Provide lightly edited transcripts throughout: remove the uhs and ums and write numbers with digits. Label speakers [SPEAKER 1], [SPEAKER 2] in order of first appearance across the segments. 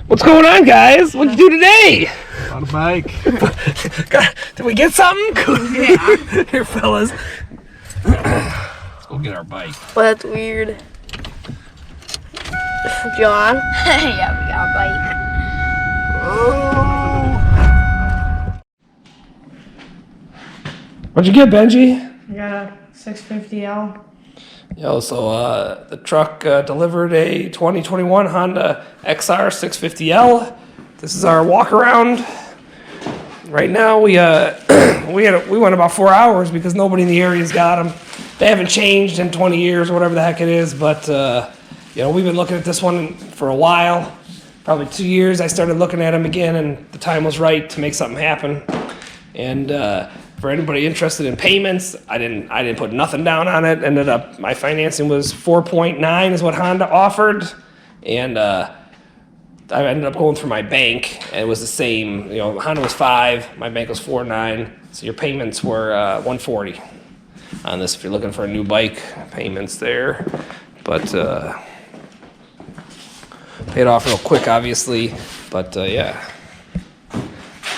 [SPEAKER 1] What's going on, guys? What'd you do today?
[SPEAKER 2] On a bike.
[SPEAKER 1] God, did we get something?
[SPEAKER 2] Yeah.
[SPEAKER 1] Here, fellas. Let's go get our bike.
[SPEAKER 3] Well, that's weird. John?
[SPEAKER 4] Yeah, we got a bike.
[SPEAKER 1] What'd you get, Benji?
[SPEAKER 5] I got a 650L.
[SPEAKER 1] Yo, so the truck delivered a 2021 Honda XR 650L. This is our walk around. Right now we went about 4 hours because nobody in the area's got them. They haven't changed in 20 years or whatever the heck it is, but you know, we've been looking at this one for a while, probably 2 years. I started looking at them again, and the time was right to make something happen. And for anybody interested in payments, I didn't put nothing down on it. Ended up, my financing was 4.9 is what Honda offered, and I ended up going through my bank, and it was the same. You know, Honda was 5, my bank was 4.9, so your payments were 140 on this if you're looking for a new bike. Payments there, but paid off real quick, obviously. But yeah,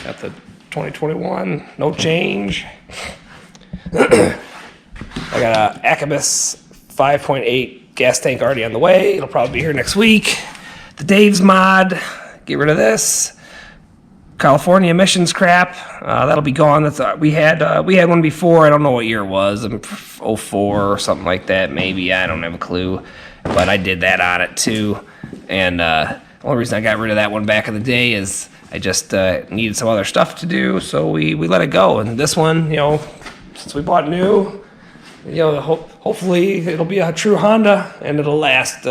[SPEAKER 1] got the 2021, no change. I got a Acabus 5.8 gas tank already on the way. It'll probably be here next week. The Dave's mod, get rid of this. California emissions crap, that'll be gone. That's we had one before. I don't know what year it was, 04 or something like that, maybe. I don't have a clue, but I did that on it too. And the only reason I got rid of that one back in the day is I just needed some other stuff to do, so we let it go. And this one, you know, since we bought new, you know, hopefully it'll be a true Honda and it'll last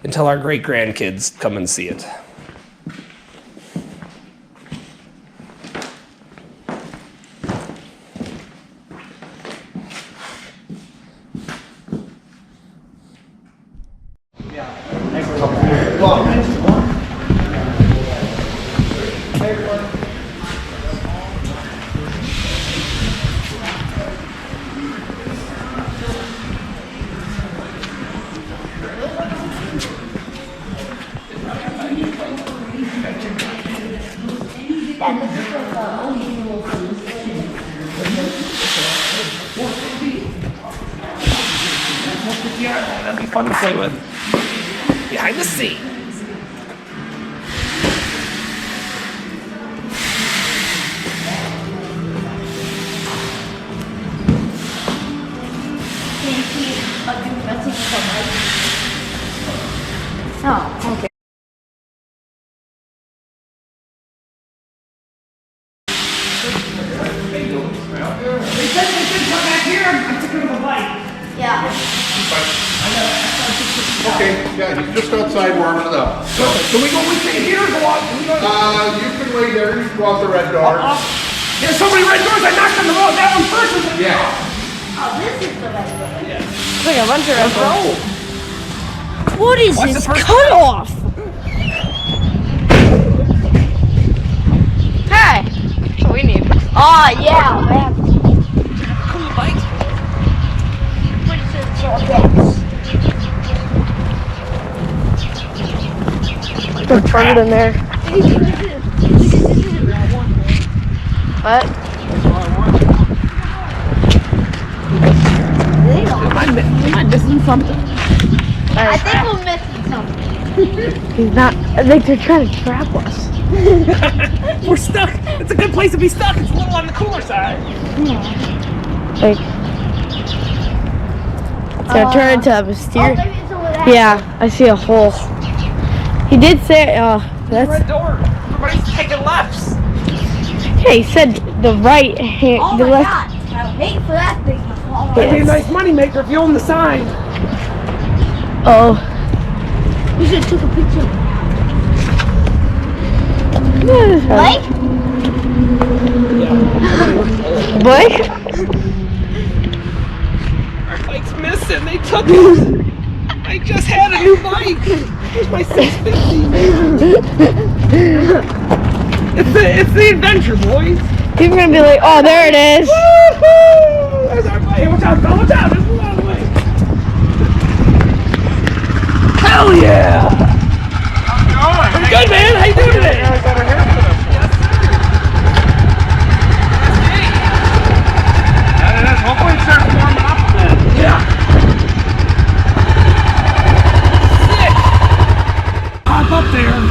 [SPEAKER 1] until our great grandkids come and see it. That'd be fun to play with. Behind the scenes.
[SPEAKER 4] Oh, okay. Yeah.
[SPEAKER 2] Okay, yeah, he's just outside warming it up. So,
[SPEAKER 1] Can we stay here or go out? Can we go
[SPEAKER 2] you can wait there, you can go out the red door.
[SPEAKER 1] There's so many red doors, I knocked on the road. That one first was
[SPEAKER 2] Yeah.
[SPEAKER 4] Oh, this is the right way.
[SPEAKER 3] It's like a bunch of red doors.
[SPEAKER 4] What is
[SPEAKER 1] What's
[SPEAKER 4] this
[SPEAKER 1] the first
[SPEAKER 4] cutoff?
[SPEAKER 3] Hey! That's what we need.
[SPEAKER 4] Oh, yeah, man.
[SPEAKER 1] cool bikes.
[SPEAKER 3] Turn it in there. What?
[SPEAKER 4] Am
[SPEAKER 3] I'm missing something.
[SPEAKER 4] I think we're missing something.
[SPEAKER 3] He's not. I think they're trying to trap us.
[SPEAKER 1] We're stuck. It's a good place to be stuck. It's a little on the cooler side.
[SPEAKER 3] Like, it's gonna turn into a mysterious.
[SPEAKER 4] Maybe it's over there.
[SPEAKER 3] Yeah, I see a hole. He did say, that's.
[SPEAKER 1] Red door. Everybody's taking lefts.
[SPEAKER 3] Yeah, he said the right hand,
[SPEAKER 4] Oh
[SPEAKER 3] the
[SPEAKER 4] my
[SPEAKER 3] left.
[SPEAKER 4] god. I hate for that thing to fall off.
[SPEAKER 1] It'd be a nice money maker if you own the sign.
[SPEAKER 3] Oh.
[SPEAKER 4] We should have took a picture.
[SPEAKER 3] Like? Blake?
[SPEAKER 1] Our bike's missing. They took it. I just had a new bike. Here's my 650. It's the adventure, boys.
[SPEAKER 3] People are gonna be like, oh, there it is.
[SPEAKER 1] Woo-hoo! There's our bike. Hey, watch out, Phil. Watch out. There's one out of the way. Hell yeah.
[SPEAKER 2] How's it going?
[SPEAKER 1] Good, man. How you doing today?
[SPEAKER 2] Hopefully it starts warming up a bit.
[SPEAKER 1] Yeah. Sick.
[SPEAKER 2] Hop up there.